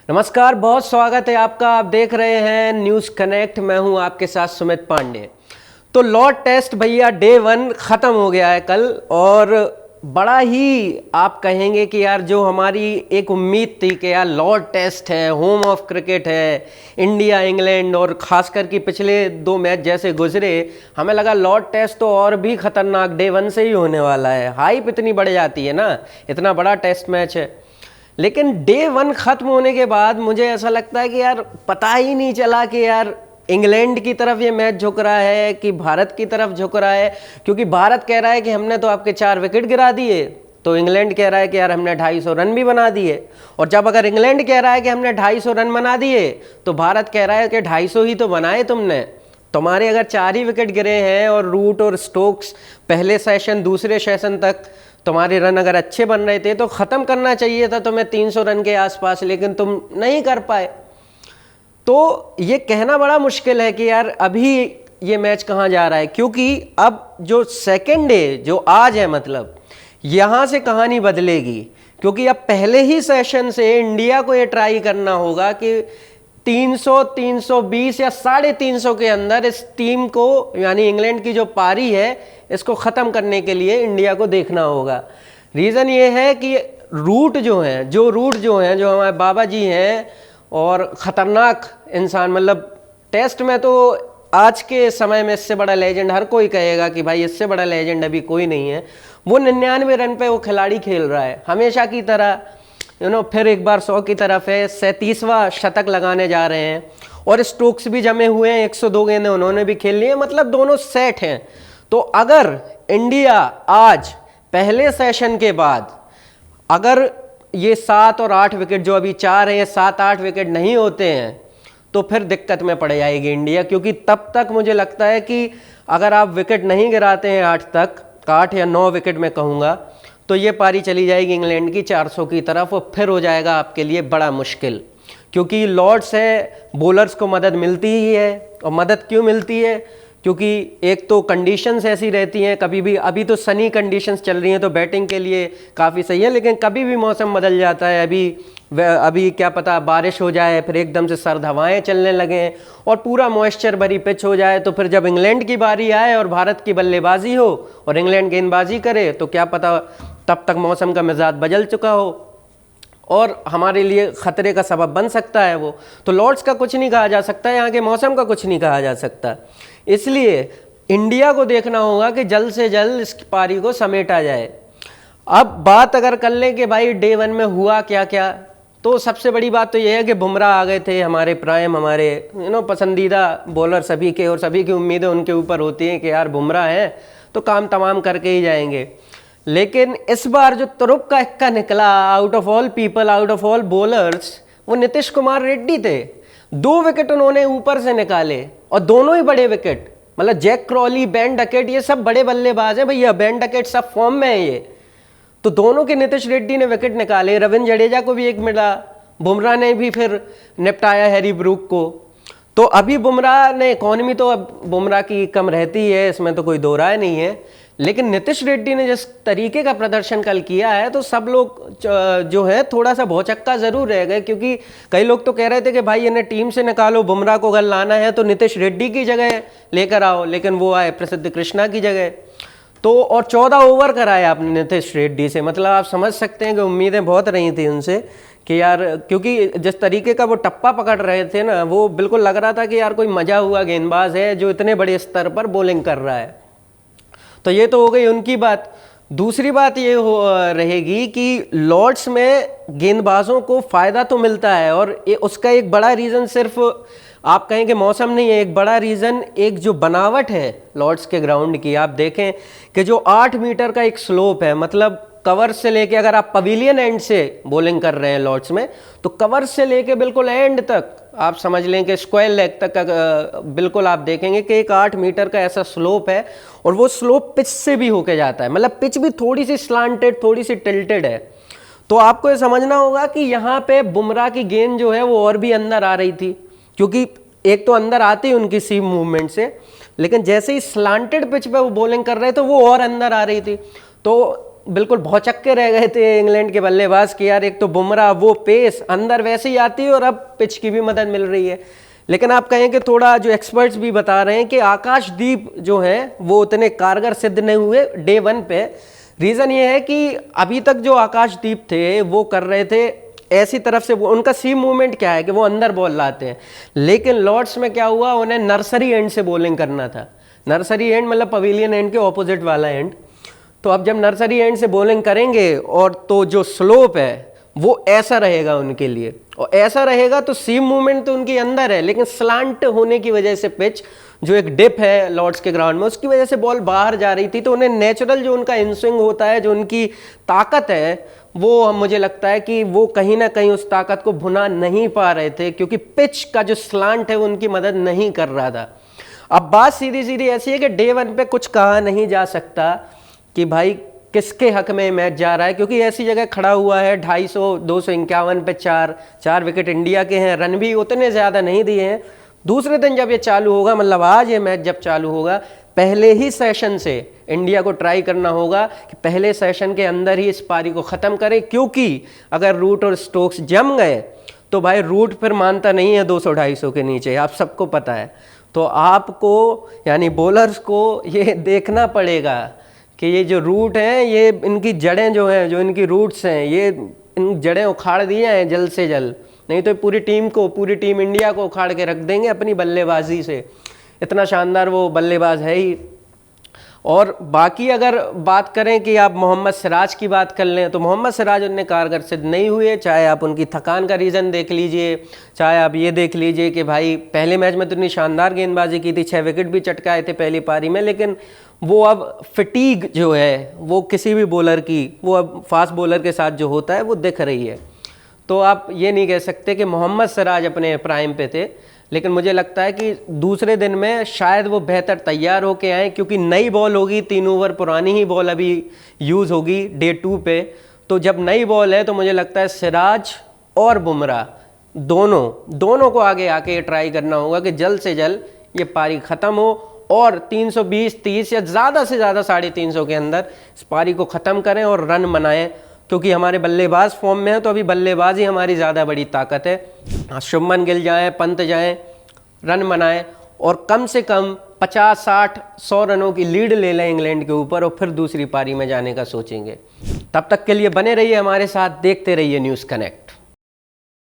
नमस्कार, बहुत स्वागत है आपका। आप देख रहे हैं न्यूज़ कनेक्ट। मैं हूं आपके साथ सुमित पांडे। तो लॉर्ड टेस्ट भैया डे 1 ख़त्म हो गया है कल, और बड़ा ही आप कहेंगे कि यार जो हमारी एक उम्मीद थी कि यार लॉर्ड टेस्ट है, होम ऑफ क्रिकेट है, इंडिया इंग्लैंड, और ख़ासकर कि पिछले 2 मैच जैसे गुजरे, हमें लगा लॉर्ड टेस्ट तो और भी ख़तरनाक डे 1 से ही होने वाला है। हाइप इतनी बढ़ जाती है ना, इतना बड़ा टेस्ट मैच है। लेकिन डे 1 ख़त्म होने के बाद मुझे ऐसा लगता है कि यार पता ही नहीं चला कि यार इंग्लैंड की तरफ ये मैच झुक रहा है कि भारत की तरफ झुक रहा है। क्योंकि भारत कह रहा है कि हमने तो आपके 4 विकेट गिरा दिए, तो इंग्लैंड कह रहा है कि यार हमने 250 रन भी बना दिए। और जब अगर इंग्लैंड कह रहा है कि हमने 250 रन बना दिए, तो भारत कह रहा है कि 250 ही तो बनाए तुमने। तुम्हारे अगर 4 ही विकेट गिरे हैं और रूट और स्टोक्स पहले सेशन दूसरे सेशन तक तुम्हारे रन अगर अच्छे बन रहे थे तो ख़त्म करना चाहिए था तुम्हें 300 रन के आसपास, लेकिन तुम नहीं कर पाए। तो ये कहना बड़ा मुश्किल है कि यार अभी ये मैच कहाँ जा रहा है, क्योंकि अब जो सेकेंड डे जो आज है, मतलब यहाँ से कहानी बदलेगी। क्योंकि अब पहले ही सेशन से इंडिया को ये ट्राई करना होगा कि 300, 320 या 350 के अंदर इस टीम को, यानी इंग्लैंड की जो पारी है, इसको ख़त्म करने के लिए इंडिया को देखना होगा। रीज़न ये है कि रूट जो हैं जो हमारे बाबा जी हैं और ख़तरनाक इंसान, मतलब टेस्ट में तो आज के समय में इससे बड़ा लेजेंड हर कोई कहेगा कि भाई इससे बड़ा लेजेंड अभी कोई नहीं है। वो 99 रन पे वो खिलाड़ी खेल रहा है हमेशा की तरह, फिर एक बार 100 की तरफ है, 37वां शतक लगाने जा रहे हैं। और स्टोक्स भी जमे हुए हैं, 102 गेंदें उन्होंने भी खेल ली है, मतलब दोनों सेट हैं। तो अगर इंडिया आज पहले सेशन के बाद अगर ये 7 और 8 विकेट जो अभी 4 है, 7-8 विकेट नहीं होते हैं, तो फिर दिक्कत में पड़ जाएगी इंडिया। क्योंकि तब तक मुझे लगता है कि अगर आप विकेट नहीं गिराते हैं 8 या 9 विकेट में कहूँगा, तो ये पारी चली जाएगी इंग्लैंड की 400 की तरफ, और फिर हो जाएगा आपके लिए बड़ा मुश्किल। क्योंकि लॉर्ड्स है, बॉलर्स को मदद मिलती ही है। और मदद क्यों मिलती है? क्योंकि एक तो कंडीशंस ऐसी रहती हैं, कभी भी, अभी तो सनी कंडीशंस चल रही हैं तो बैटिंग के लिए काफ़ी सही है, लेकिन कभी भी मौसम बदल जाता है। अभी क्या पता बारिश हो जाए, फिर एकदम से सर्द हवाएं चलने लगें और पूरा मॉइस्चर भरी पिच हो जाए, तो फिर जब इंग्लैंड की बारी आए और भारत की बल्लेबाजी हो और इंग्लैंड गेंदबाजी करे, तो क्या पता तब तक मौसम का मिजाज बदल चुका हो और हमारे लिए ख़तरे का सबब बन सकता है वो। तो लॉर्ड्स का कुछ नहीं कहा जा सकता, यहाँ के मौसम का कुछ नहीं कहा जा सकता। इसलिए इंडिया को देखना होगा कि जल्द से जल्द इस पारी को समेटा जाए। अब बात अगर कर लें कि भाई डे 1 में हुआ क्या क्या, तो सबसे बड़ी बात तो यह है कि बुमराह आ गए थे, हमारे प्राइम, हमारे पसंदीदा बॉलर सभी के, और सभी की उम्मीदें उनके ऊपर होती हैं कि यार बुमराह हैं तो काम तमाम करके ही जाएंगे। लेकिन इस बार जो तुरुप का इक्का निकला, out of all people, out of all bowlers, वो नीतीश कुमार रेड्डी थे। 2 विकेट उन्होंने ऊपर से निकाले, और दोनों ही बड़े विकेट। मतलब जैक क्रॉली, बेन डकेट, ये सब बड़े बल्लेबाज हैं भैया, बेन डकेट सब फॉर्म में है ये। तो दोनों के नीतीश रेड्डी ने विकेट निकाले, रविंद्र जडेजा को भी एक मिला, बुमराह ने भी फिर निपटाया हैरी ब्रूक को। तो अभी बुमराह ने, इकॉनमी तो अब बुमराह की कम रहती है, इसमें तो कोई दो राय नहीं है, लेकिन नीतीश रेड्डी ने जिस तरीके का प्रदर्शन कल किया है, तो सब लोग जो है थोड़ा सा भौचक्का जरूर रह गए। क्योंकि कई लोग तो कह रहे थे कि भाई इन्हें टीम से निकालो, बुमराह को अगर लाना है तो नीतीश रेड्डी की जगह लेकर आओ, लेकिन वो आए प्रसिद्ध कृष्णा की जगह। तो और 14 ओवर कराए आपने नीतीश रेड्डी से, मतलब आप समझ सकते हैं कि उम्मीदें बहुत रही थी उनसे कि यार, क्योंकि जिस तरीके का वो टप्पा पकड़ रहे थे ना, वो बिल्कुल लग रहा था कि यार कोई मजा हुआ गेंदबाज है जो इतने बड़े स्तर पर बॉलिंग कर रहा है। तो ये तो हो गई उनकी बात। दूसरी बात ये रहेगी कि लॉर्ड्स में गेंदबाजों को फ़ायदा तो मिलता है, और उसका एक बड़ा रीज़न सिर्फ आप कहें कि मौसम नहीं है, एक बड़ा रीज़न एक जो बनावट है लॉर्ड्स के ग्राउंड की। आप देखें कि जो 8 मीटर का एक स्लोप है, मतलब कवर से लेके, अगर आप पवेलियन एंड से बॉलिंग कर रहे हैं लॉर्ड्स में, तो कवर से लेके बिल्कुल एंड तक आप समझ लें कि स्क्वायर लेग तक का बिल्कुल आप देखेंगे कि एक 8 मीटर का ऐसा स्लोप है, और वो स्लोप पिच से भी होके जाता है, मतलब पिच भी थोड़ी सी स्लांटेड, थोड़ी सी टिल्टेड है। तो आपको ये समझना होगा कि यहाँ पे बुमराह की गेंद जो है वो और भी अंदर आ रही थी, क्योंकि एक तो अंदर आती है उनकी सीम मूवमेंट से, लेकिन जैसे ही स्लांटेड पिच पे वो बॉलिंग कर रहे थे वो और अंदर आ रही थी। तो बिल्कुल भौचक्के रह गए थे इंग्लैंड के बल्लेबाज कि यार एक तो बुमराह वो पेस अंदर वैसे ही आती है और अब पिच की भी मदद मिल रही है। लेकिन आप कहें कि थोड़ा जो एक्सपर्ट्स भी बता रहे हैं कि आकाशदीप जो हैं वो उतने कारगर सिद्ध नहीं हुए डे 1 पे। रीज़न ये है कि अभी तक जो आकाशदीप थे वो कर रहे थे ऐसी तरफ से, वो उनका सीम मूवमेंट क्या है कि वो अंदर बॉल लाते हैं। लेकिन लॉर्ड्स में क्या हुआ, उन्हें नर्सरी एंड से बॉलिंग करना था। नर्सरी एंड मतलब पवेलियन एंड के ऑपोजिट वाला एंड। तो अब जब नर्सरी एंड से बॉलिंग करेंगे और तो जो स्लोप है वो ऐसा रहेगा उनके लिए, और ऐसा रहेगा तो सीम मूवमेंट तो उनके अंदर है, लेकिन स्लांट होने की वजह से पिच जो एक डिप है लॉर्ड्स के ग्राउंड में उसकी वजह से बॉल बाहर जा रही थी। तो उन्हें नेचुरल जो उनका इनस्विंग होता है, जो उनकी ताकत है, वो मुझे लगता है कि वो कहीं ना कहीं उस ताकत को भुना नहीं पा रहे थे, क्योंकि पिच का जो स्लांट है वो उनकी मदद नहीं कर रहा था। अब बात सीधी सीधी ऐसी है कि डे 1 पे कुछ कहा नहीं जा सकता कि भाई किसके हक में मैच जा रहा है, क्योंकि ऐसी जगह खड़ा हुआ है 250 251 पे 4 विकेट इंडिया के हैं, रन भी उतने ज़्यादा नहीं दिए हैं। दूसरे दिन जब ये चालू होगा, मतलब आज ये मैच जब चालू होगा, पहले ही सेशन से इंडिया को ट्राई करना होगा कि पहले सेशन के अंदर ही इस पारी को ख़त्म करें, क्योंकि अगर रूट और स्टोक्स जम गए तो भाई रूट फिर मानता नहीं है 200-250 के नीचे, आप सबको पता है। तो आपको यानी बॉलर्स को ये देखना पड़ेगा कि ये जो रूट हैं, ये इनकी जड़ें जो हैं, जो इनकी रूट्स हैं, ये इन जड़ें उखाड़ दी हैं जल्द से जल्द, नहीं तो पूरी टीम इंडिया को उखाड़ के रख देंगे अपनी बल्लेबाजी से। इतना शानदार वो बल्लेबाज है ही। और बाकी अगर बात करें कि आप मोहम्मद सिराज की बात कर लें, तो मोहम्मद सिराज उनने कारगर सिद्ध नहीं हुए, चाहे आप उनकी थकान का रीज़न देख लीजिए, चाहे आप ये देख लीजिए कि भाई पहले मैच में तो इतनी शानदार गेंदबाजी की थी, 6 विकेट भी चटकाए थे पहली पारी में, लेकिन वो अब फिटीग जो है वो किसी भी बॉलर की, वो अब फास्ट बॉलर के साथ जो होता है वो दिख रही है। तो आप ये नहीं कह सकते कि मोहम्मद सिराज अपने प्राइम पे थे, लेकिन मुझे लगता है कि दूसरे दिन में शायद वो बेहतर तैयार होके आए, क्योंकि नई बॉल होगी, 3 ओवर पुरानी ही बॉल अभी यूज़ होगी डे 2 पे। तो जब नई बॉल है तो मुझे लगता है सिराज और बुमराह दोनों को आगे आके ट्राई करना होगा कि जल्द से जल्द ये पारी ख़त्म हो और 320-30 या ज़्यादा से ज़्यादा 350 के अंदर इस पारी को ख़त्म करें और रन बनाएं, क्योंकि हमारे बल्लेबाज फॉर्म में है, तो अभी बल्लेबाजी हमारी ज़्यादा बड़ी ताकत है। शुभमन गिल जाएं, पंत जाएं, रन बनाएं और कम से कम 50-60-100 रनों की लीड ले लें इंग्लैंड के ऊपर, और फिर दूसरी पारी में जाने का सोचेंगे। तब तक के लिए बने रहिए हमारे साथ, देखते रहिए न्यूज़ कनेक्ट।